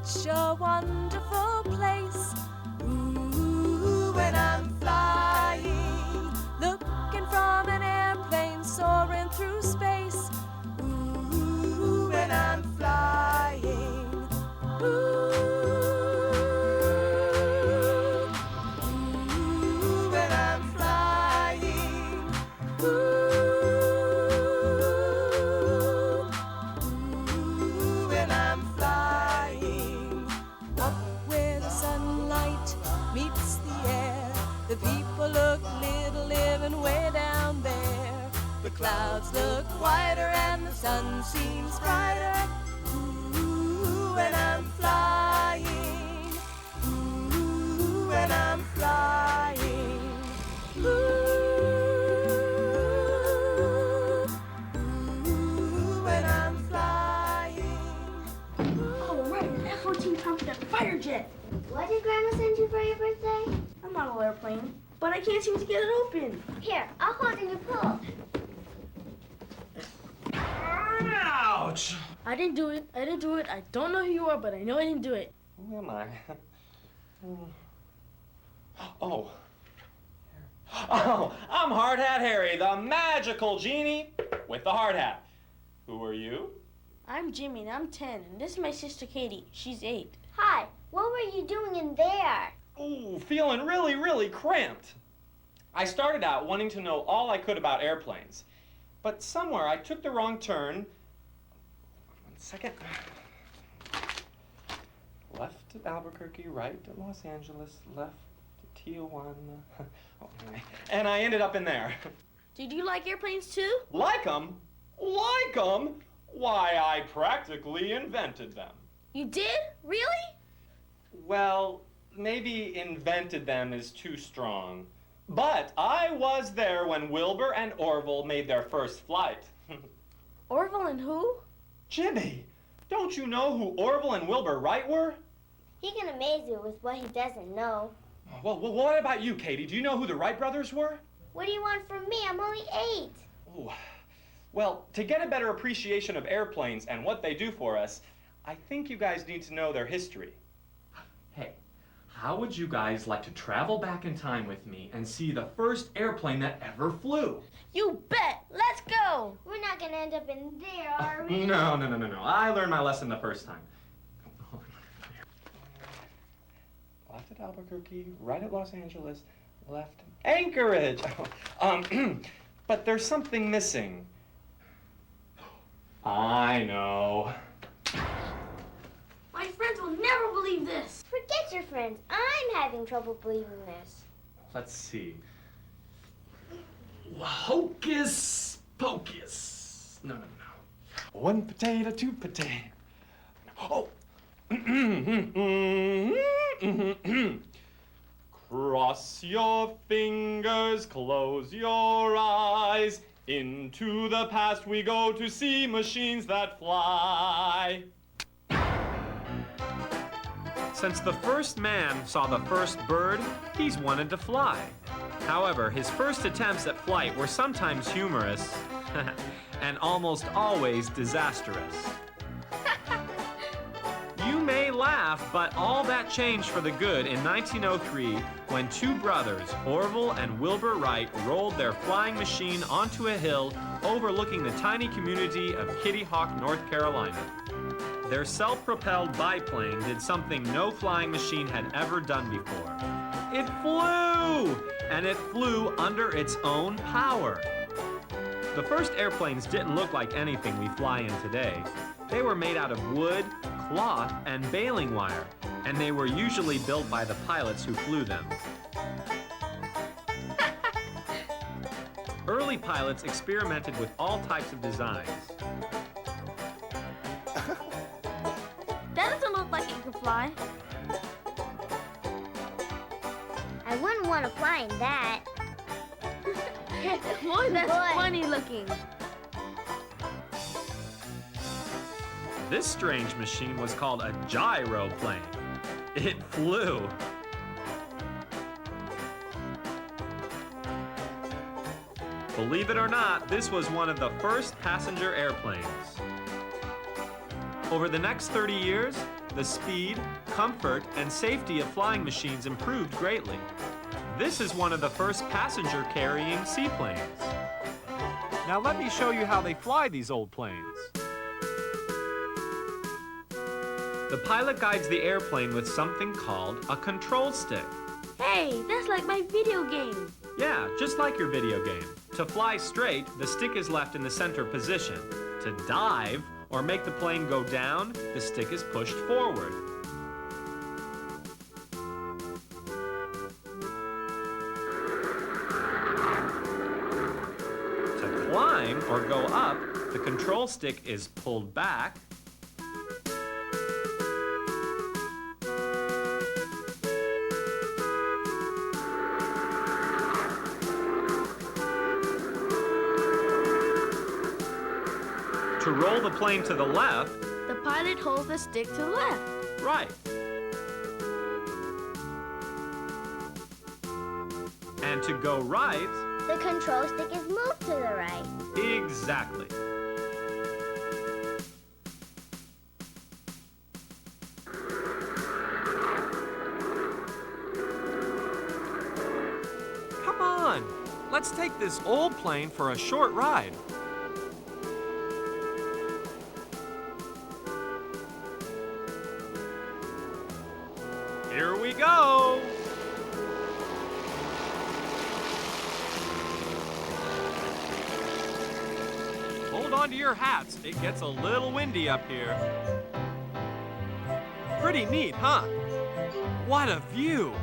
such a wonderful place. Ooh, when I'm flying, looking from an airplane, soaring through space. Ooh, when I'm flying. Ooh, when I'm flying. Ooh, when I'm flying. Up where the sunlight meets the air, the people look little living way down there. The clouds look whiter and the sun seems brighter. Ooh, when I'm flying. Ooh, when I'm flying. Ooh, when I'm flying. Oh, right, an F-14 trumpet a fighter jet. What did Grandma send you for your birthday? A model airplane, but I can't seem to get it open. Here, I'll hold and you pull. Ouch! I didn't do it. I don't know who you are, but I know I didn't do it. Who am I? Oh. Oh, I'm Hard Hat Harry, the magical genie with the hard hat. Who are you? I'm Jimmy, and I'm 10, and this is my sister Katie. She's 8. Hi, what were you doing in there? Ooh, feeling really, really cramped. I started out wanting to know all I could about airplanes, but somewhere I took the wrong turn. 1 second. Left at Albuquerque, right at Los Angeles, left to Tijuana. Oh, anyway. And I ended up in there. Did you like airplanes too? Like 'em? Like 'em? Why, I practically invented them. You did? Really? Well, maybe invented them is too strong. But I was there when Wilbur and Orville made their first flight. Orville and who? Jimmy, don't you know who Orville and Wilbur Wright were? He can amaze you with what he doesn't know. Well, what about you, Katie? Do you know who the Wright brothers were? What do you want from me? I'm only 8. Ooh. Well, to get a better appreciation of airplanes and what they do for us, I think you guys need to know their history. Hey, how would you guys like to travel back in time with me and see the first airplane that ever flew? You bet! Let's go! We're not gonna end up in there, are we? No. I learned my lesson the first time. Left at Albuquerque, right at Los Angeles, left Anchorage. But there's something missing. I know. My friends will never believe this. Forget your friends. I'm having trouble believing this. Let's see. Hocus pocus. No. 1 potato, 2 potato. Oh. Cross your fingers, close your eyes. Into the past we go to see machines that fly. Since the first man saw the first bird, he's wanted to fly. However, his first attempts at flight were sometimes humorous and almost always disastrous. You may laugh, but all that changed for the good in 1903 when 2 brothers, Orville and Wilbur Wright, rolled their flying machine onto a hill overlooking the tiny community of Kitty Hawk, North Carolina. Their self-propelled biplane did something no flying machine had ever done before. It flew! And it flew under its own power. The first airplanes didn't look like anything we fly in today. They were made out of wood, cloth, and baling wire, and they were usually built by the pilots who flew them. Early pilots experimented with all types of designs. That doesn't look like it can fly. I wouldn't want to fly in that. Boy, that's Boy. funny looking. This strange machine was called a gyroplane. It flew. Believe it or not, this was one of the first passenger airplanes. Over the next 30 years, the speed, comfort, and safety of flying machines improved greatly. This is one of the first passenger-carrying seaplanes. Now let me show you how they fly these old planes. The pilot guides the airplane with something called a control stick. Hey, that's like my video game. Yeah, just like your video game. To fly straight, the stick is left in the center position. To dive, or make the plane go down, the stick is pushed forward. To climb or go up, the control stick is pulled back. To roll the plane to the left, The pilot holds the stick to the left. right. And to go right, The control stick is moved to the right. exactly. Come on, let's take this old plane for a short ride. Here we go! Hold on to your hats, it gets a little windy up here. Pretty neat, huh? What a view!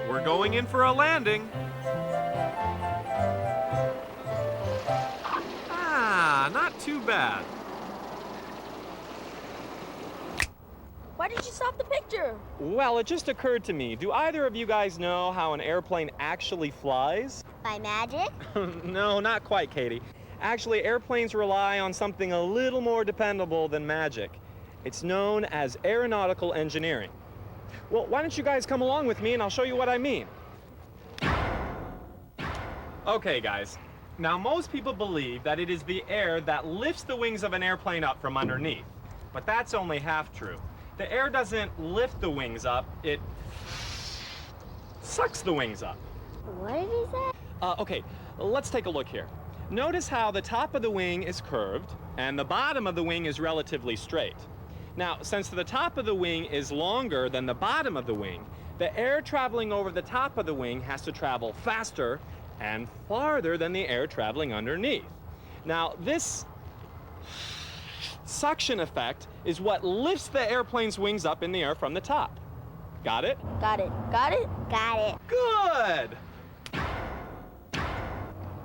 We're going in for a landing. Not too bad. Why did you stop the picture? Well, it just occurred to me. Do either of you guys know how an airplane actually flies? By magic? No, not quite, Katie. Actually, airplanes rely on something a little more dependable than magic. It's known as aeronautical engineering. Well, why don't you guys come along with me and I'll show you what I mean. Okay, guys. Now, most people believe that it is the air that lifts the wings of an airplane up from underneath. But that's only half true. The air doesn't lift the wings up, it sucks the wings up. What did he say? Okay, let's take a look here. Notice how the top of the wing is curved and the bottom of the wing is relatively straight. Now, since the top of the wing is longer than the bottom of the wing, the air traveling over the top of the wing has to travel faster and farther than the air traveling underneath. Now, this suction effect is what lifts the airplane's wings up in the air from the top. Got it? Got it. Got it? Got it. Good!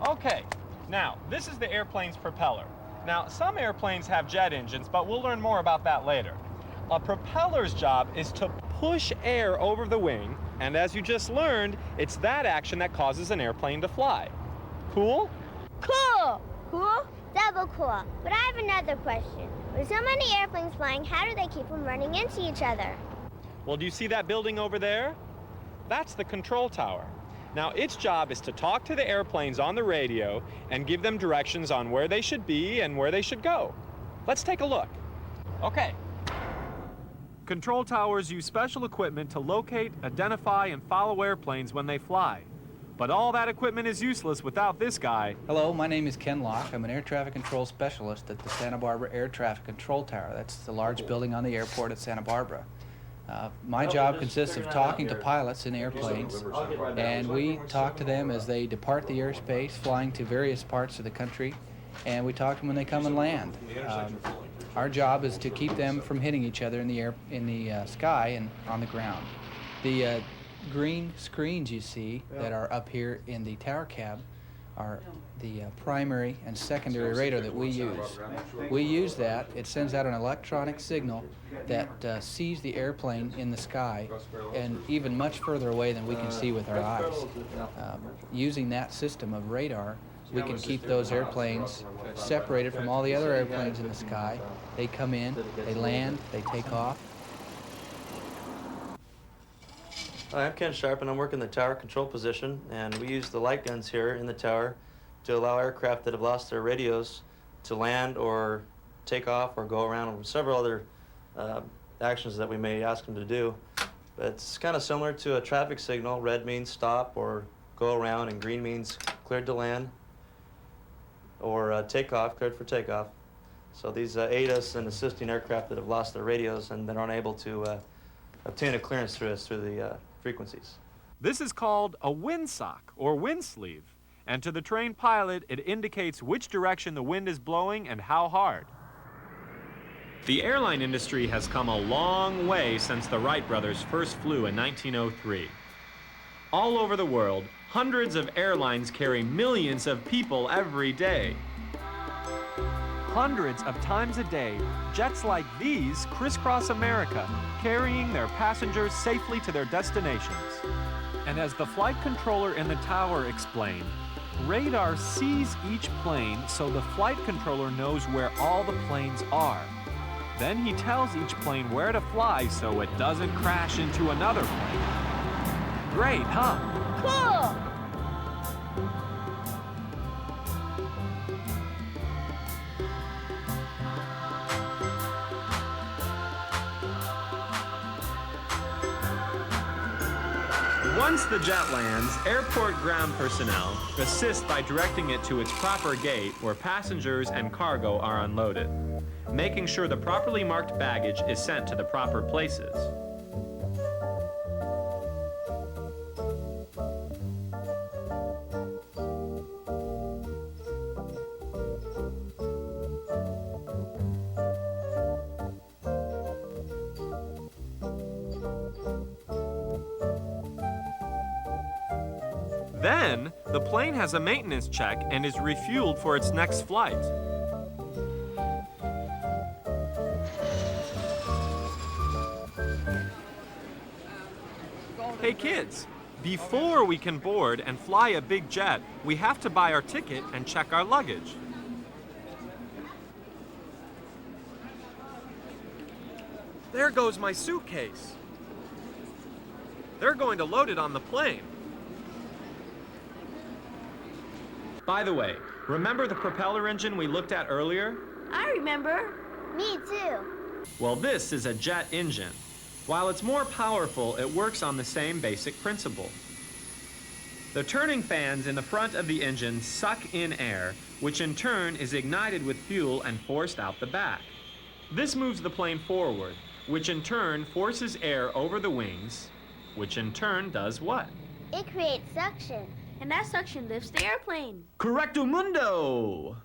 Okay, now, this is the airplane's propeller. Now, some airplanes have jet engines, but we'll learn more about that later. A propeller's job is to push air over the wing, and as you just learned, it's that action that causes an airplane to fly. Cool? Cool. Cool? Double cool. But I have another question. With so many airplanes flying, how do they keep from running into each other? Well, do you see that building over there? That's the control tower. Now, its job is to talk to the airplanes on the radio and give them directions on where they should be and where they should go. Let's take a look. Okay. Control towers use special equipment to locate, identify, and follow airplanes when they fly. But all that equipment is useless without this guy. Hello, my name is Ken Locke. I'm an air traffic control specialist at the Santa Barbara Air Traffic Control Tower. That's the large building on the airport at Santa Barbara. My job consists of talking to pilots in airplanes, and we talk to them as they depart the airspace, flying to various parts of the country, and we talk to them when they come and land. Our job is to keep them from hitting each other in the air, in the sky and on the ground. The green screens you see that are up here in the tower cab are the primary and secondary radar that we use. We use that. It sends out an electronic signal that sees the airplane in the sky and even much further away than we can see with our eyes. Using that system of radar, we can keep those airplanes separated from all the other airplanes in the sky. They come in, they land, they take off. Hi, I'm Ken Sharp, and I'm working the tower control position, and we use the light guns here in the tower to allow aircraft that have lost their radios to land or take off or go around, and several other actions that we may ask them to do. But it's kind of similar to a traffic signal. Red means stop or go around, and green means cleared to land, or takeoff, cleared for takeoff. So these aid us in assisting aircraft that have lost their radios and that aren't able to obtain a clearance through us through the frequencies. This is called a windsock or wind sleeve, and to the trained pilot, it indicates which direction the wind is blowing and how hard. The airline industry has come a long way since the Wright brothers first flew in 1903. All over the world, hundreds of airlines carry millions of people every day. Hundreds of times a day, jets like these crisscross America, carrying their passengers safely to their destinations. And as the flight controller in the tower explained, radar sees each plane so the flight controller knows where all the planes are. Then he tells each plane where to fly so it doesn't crash into another plane. Great, huh? Cool! Once the jet lands, airport ground personnel assist by directing it to its proper gate where passengers and cargo are unloaded, making sure the properly marked baggage is sent to the proper places. Then, the plane has a maintenance check and is refueled for its next flight. Hey kids, before we can board and fly a big jet, we have to buy our ticket and check our luggage. There goes my suitcase. They're going to load it on the plane. By the way, remember the propeller engine we looked at earlier? I remember. Me too. Well, this is a jet engine. While it's more powerful, it works on the same basic principle. The turning fans in the front of the engine suck in air, which in turn is ignited with fuel and forced out the back. This moves the plane forward, which in turn forces air over the wings, which in turn does what? It creates suction. And that suction lifts the airplane. Correcto mundo!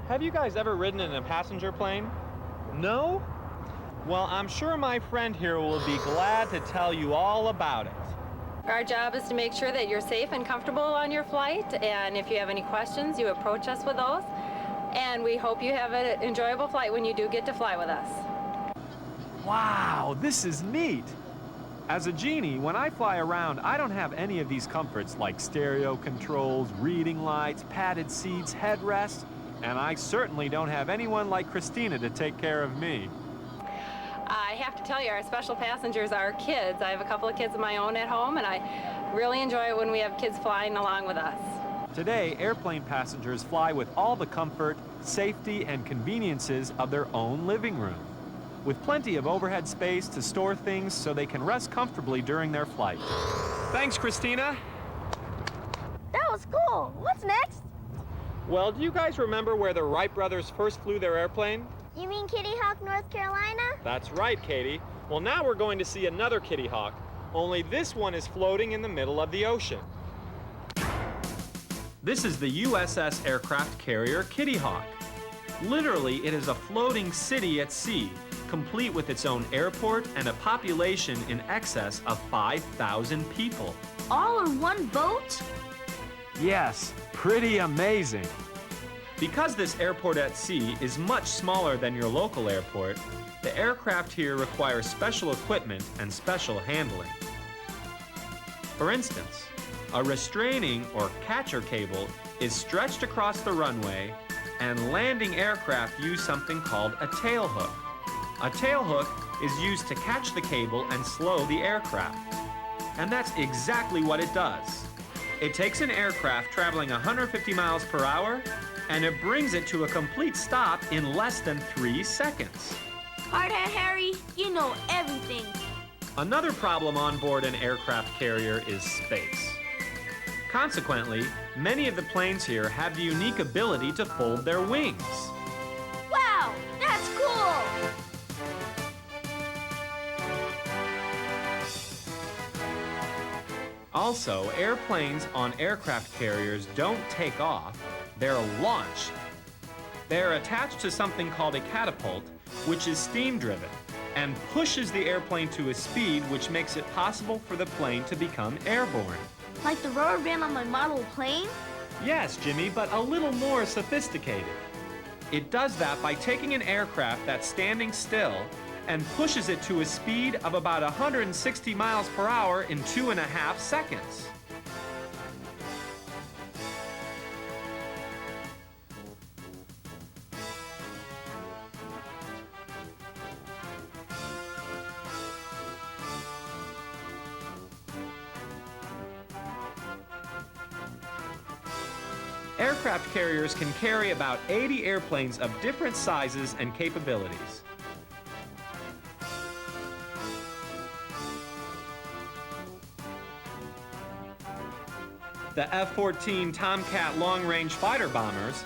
Have you guys ever ridden in a passenger plane? No? Well, I'm sure my friend here will be glad to tell you all about it. Our job is to make sure that you're safe and comfortable on your flight, and if you have any questions, you approach us with those. And we hope you have an enjoyable flight when you do get to fly with us. Wow, this is neat. As a genie, when I fly around, I don't have any of these comforts like stereo controls, reading lights, padded seats, headrests, and I certainly don't have anyone like Christina to take care of me. I have to tell you, our special passengers are kids. I have a couple of kids of my own at home, and I really enjoy it when we have kids flying along with us. Today, airplane passengers fly with all the comfort, safety, and conveniences of their own living room, with plenty of overhead space to store things so they can rest comfortably during their flight. Thanks, Christina. That was cool. What's next? Well, do you guys remember where the Wright brothers first flew their airplane? You mean Kitty Hawk, North Carolina? That's right, Katie. Well, now we're going to see another Kitty Hawk, only this one is floating in the middle of the ocean. This is the USS aircraft carrier Kitty Hawk. Literally, it is a floating city at sea, complete with its own airport and a population in excess of 5,000 people. All in one boat? Yes, pretty amazing. Because this airport at sea is much smaller than your local airport, the aircraft here requires special equipment and special handling. For instance, a restraining or catcher cable is stretched across the runway, and landing aircraft use something called a tailhook. A tailhook is used to catch the cable and slow the aircraft. And that's exactly what it does. It takes an aircraft traveling 150 miles per hour, and it brings it to a complete stop in less than 3 seconds. Hardhead Harry, you know everything. Another problem on board an aircraft carrier is space. Consequently, many of the planes here have the unique ability to fold their wings. Wow, that's cool! Also, airplanes on aircraft carriers don't take off, they're launched. They're attached to something called a catapult, which is steam-driven, and pushes the airplane to a speed which makes it possible for the plane to become airborne. Like the rubber band on my model plane? Yes, Jimmy, but a little more sophisticated. It does that by taking an aircraft that's standing still and pushes it to a speed of about 160 miles per hour in 2.5 seconds. Aircraft carriers can carry about 80 airplanes of different sizes and capabilities. The F-14 Tomcat long-range fighter bombers,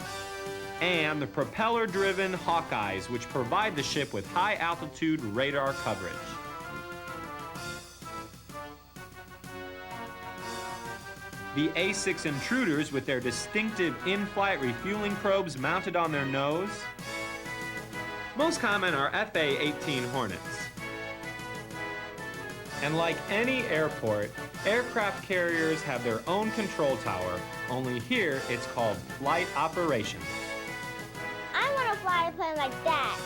and the propeller-driven Hawkeyes, which provide the ship with high-altitude radar coverage. The A-6 Intruders with their distinctive in-flight refueling probes mounted on their nose. Most common are FA-18 Hornets. And like any airport, aircraft carriers have their own control tower, only here it's called flight operations. I want to fly a plane like that.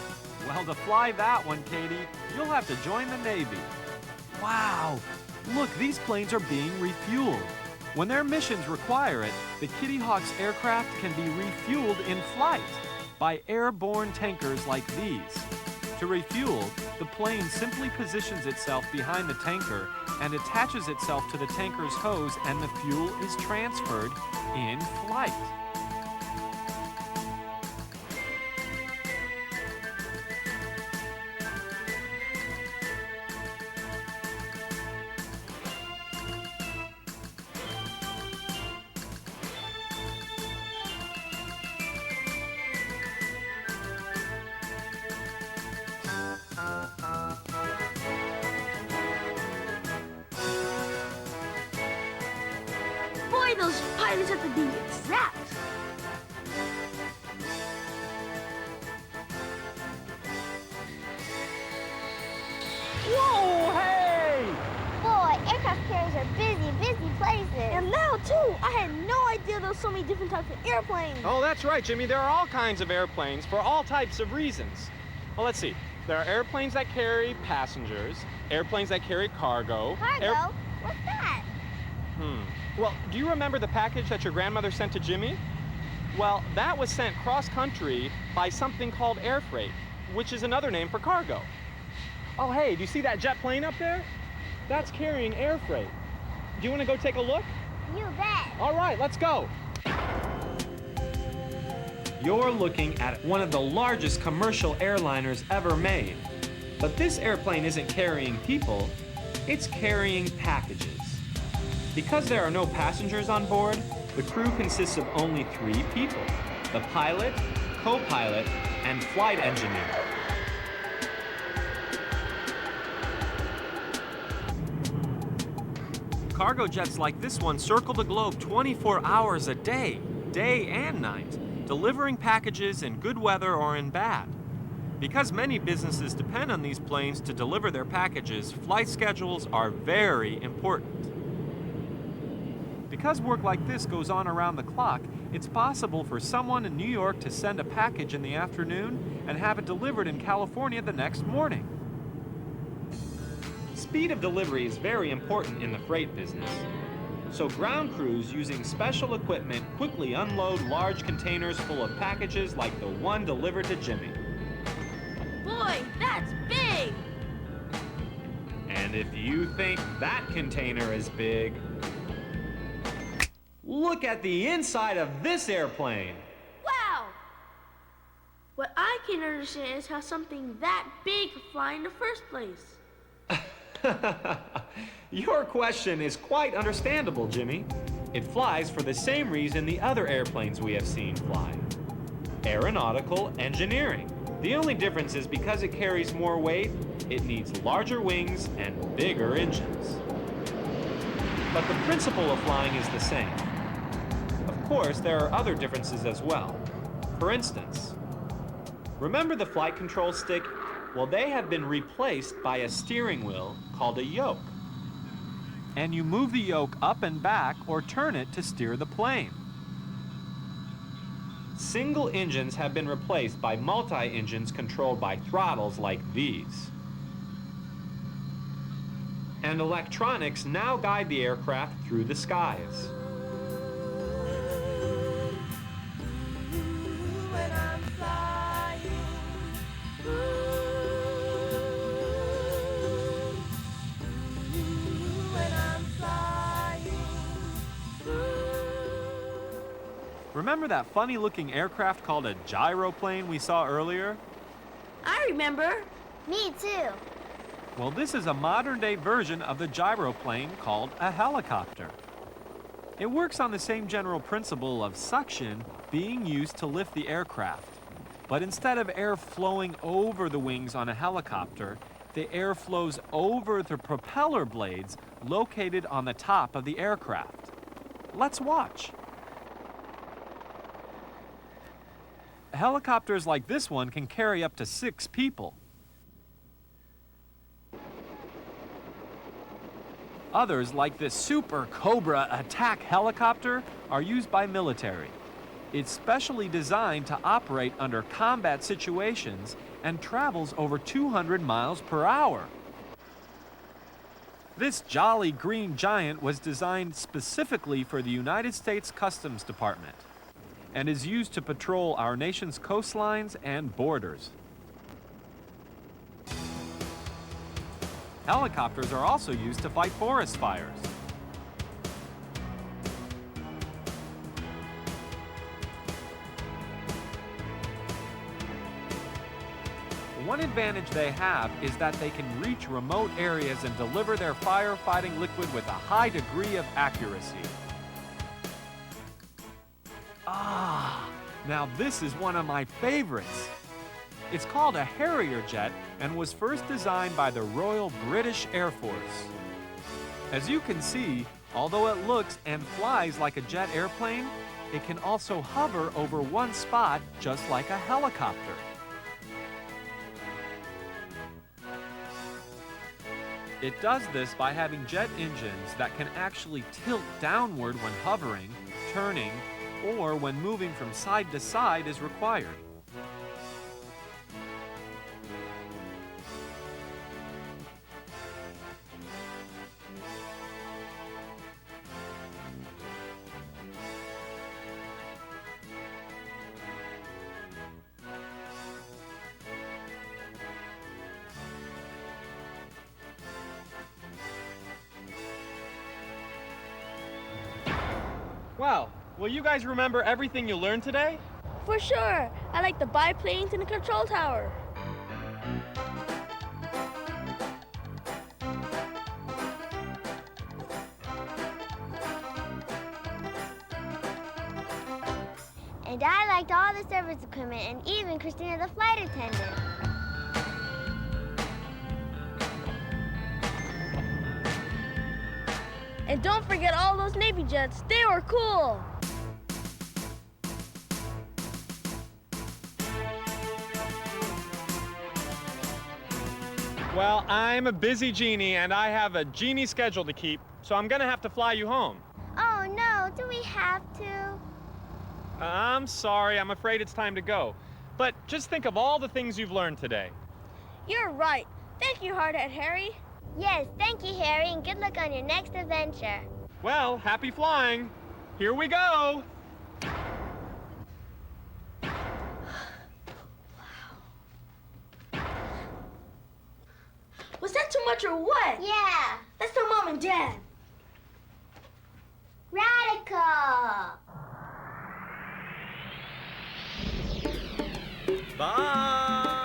Well, to fly that one, Katie, you'll have to join the Navy. Wow! Look, these planes are being refueled. When their missions require it, the Kitty Hawk's aircraft can be refueled in flight by airborne tankers like these. To refuel, the plane simply positions itself behind the tanker and attaches itself to the tanker's hose, and the fuel is transferred in flight. Boy, those pilots have to be exact. Whoa, hey! Boy, aircraft carriers are busy, busy places. And now, too, I had no idea there were so many different types of airplanes. Oh, that's right, Jimmy. There are all kinds of airplanes for all types of reasons. Well, let's see. There are airplanes that carry passengers, airplanes that carry cargo. Cargo? What's that? Well, do you remember the package that your grandmother sent to Jimmy? Well, that was sent cross-country by something called air freight, which is another name for cargo. Oh, hey, do you see that jet plane up there? That's carrying air freight. Do you want to go take a look? You bet. All right, let's go. You're looking at one of the largest commercial airliners ever made. But this airplane isn't carrying people, it's carrying packages. Because there are no passengers on board, the crew consists of only 3 people: the pilot, co-pilot, and flight engineer. Cargo jets like this one circle the globe 24 hours a day, day and night, delivering packages in good weather or in bad. Because many businesses depend on these planes to deliver their packages, flight schedules are very important. Because work like this goes on around the clock, it's possible for someone in New York to send a package in the afternoon and have it delivered in California the next morning. Speed of delivery is very important in the freight business. So ground crews using special equipment quickly unload large containers full of packages like the one delivered to Jimmy. Boy, that's big. And And if you think that container is big, look at the inside of this airplane. Wow! What I can understand is how something that big could fly in the first place. Your question is quite understandable, Jimmy. It flies for the same reason the other airplanes we have seen fly. Aeronautical engineering. The only difference is because it carries more weight, it needs larger wings and bigger engines. But the principle of flying is the same. Of course, there are other differences as well. For instance, remember the flight control stick? Well, they have been replaced by a steering wheel called a yoke. And you move the yoke up and back or turn it to steer the plane. Single engines have been replaced by multi-engines controlled by throttles like these. And electronics now guide the aircraft through the skies. When I'm flying, when I'm flying. Remember that funny-looking aircraft called a gyroplane we saw earlier? I remember. Me too. Well, this is a modern-day version of the gyroplane called a helicopter. It works on the same general principle of suction being used to lift the aircraft. But instead of air flowing over the wings on a helicopter, the air flows over the propeller blades located on the top of the aircraft. Let's watch. Helicopters like this one can carry up to 6 people. Others, like this Super Cobra attack helicopter, are used by military. It's specially designed to operate under combat situations and travels over 200 miles per hour. This jolly green giant was designed specifically for the United States Customs Department and is used to patrol our nation's coastlines and borders. Helicopters are also used to fight forest fires. One advantage they have is that they can reach remote areas and deliver their firefighting liquid with a high degree of accuracy. Now this is one of my favorites. It's called a Harrier jet and was first designed by the Royal British Air Force. As you can see, although it looks and flies like a jet airplane, it can also hover over one spot just like a helicopter. It does this by having jet engines that can actually tilt downward when hovering, turning, or when moving from side to side is required. Wow, will you guys remember everything you learned today? For sure. I like the biplanes and the control tower. And I liked all the service equipment and even Christina the flight attendant. And don't forget all those Navy jets. They were cool. Well, I'm a busy genie and I have a genie schedule to keep, so I'm gonna have to fly you home. Oh no, do we have to? I'm sorry, I'm afraid it's time to go. But just think of all the things you've learned today. You're right. Thank you, Hardhead Harry. Yes, thank you, Harry, and good luck on your next adventure. Well, happy flying. Here we go. Was that that too much or what? Yeah. Let's tell Mom and Dad. Radical. Bye!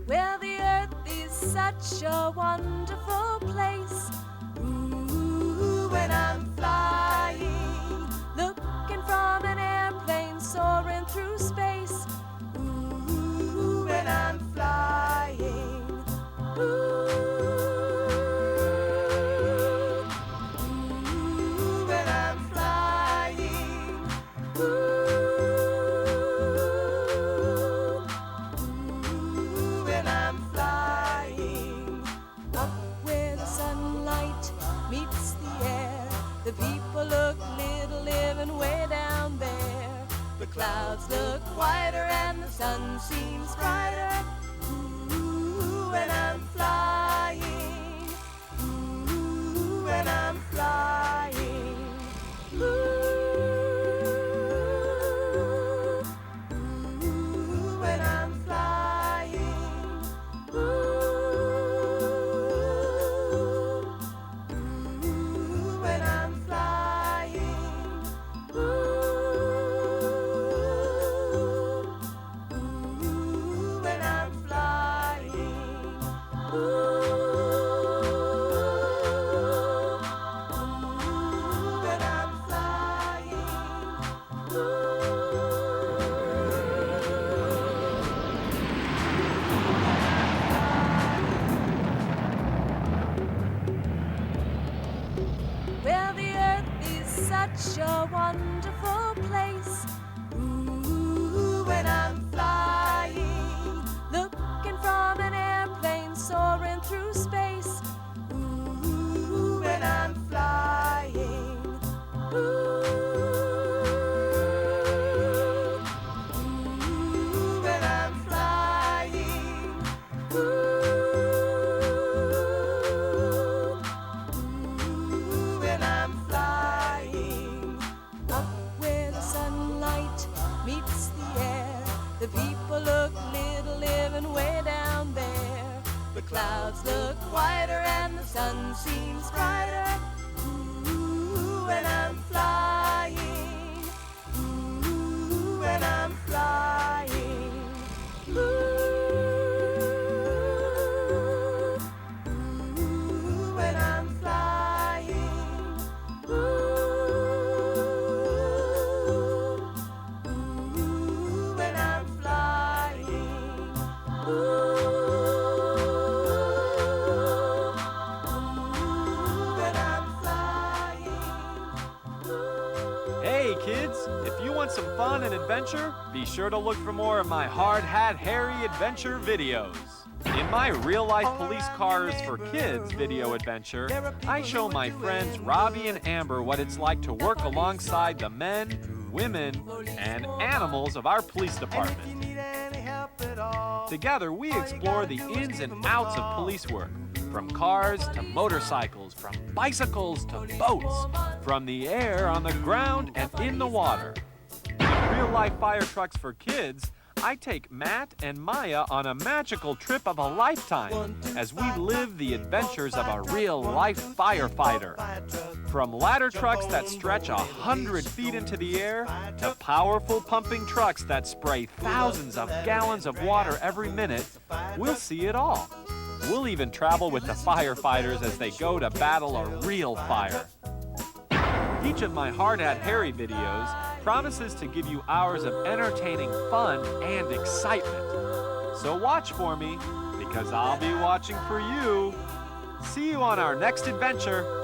Well, the earth is such a wonderful place. Ooh, when I'm flying, looking from an airplane, soaring through space. Ooh, when I'm flying. Ooh, when I'm flying. When I'm flying, up where the sunlight meets the air, the people look little living way down there. The clouds look whiter and the sun seems brighter. Ooh, when I'm flying. Ooh, when I'm flying. Ooh, when I'm flying. Ooh, when I'm flying. Ooh, when I'm flying. When I'm flying. Well, the earth is such a wonderful place. Ooh, when I'm flying, looking from an airplane, soaring through space. Ooh, when I'm flying. Ooh, when I'm flying. When I'm flying, up where the sunlight meets the air, the people look little living way down there. The clouds look whiter and the sun seems brighter. Ooh, when I'm flying. Ooh, when I'm flying. Ooh, when I'm flying. Ooh, when I'm flying. When I'm flying. Hey kids, if you want some fun and adventure, be sure to look for more of my Hard Hat Harry adventure videos. In my real-life police cars for kids video adventure, I show my friends Robbie and Amber what it's like to work alongside the men, women, and animals of our police department. Together, we explore the ins and outs of police work, from cars to motorcycles, from bicycles to boats, from the air, on the ground, and in the water. In real-life fire trucks for kids, I take Matt and Maya on a magical trip of a lifetime as we live the adventures of a real-life firefighter. From ladder trucks that stretch 100 feet into the air to powerful pumping trucks that spray thousands of gallons of water every minute, we'll see it all. We'll even travel with the firefighters as they go to battle a real fire. Each of my Hard Hat Harry videos promises to give you hours of entertaining fun and excitement. So watch for me, because I'll be watching for you. See you on our next adventure.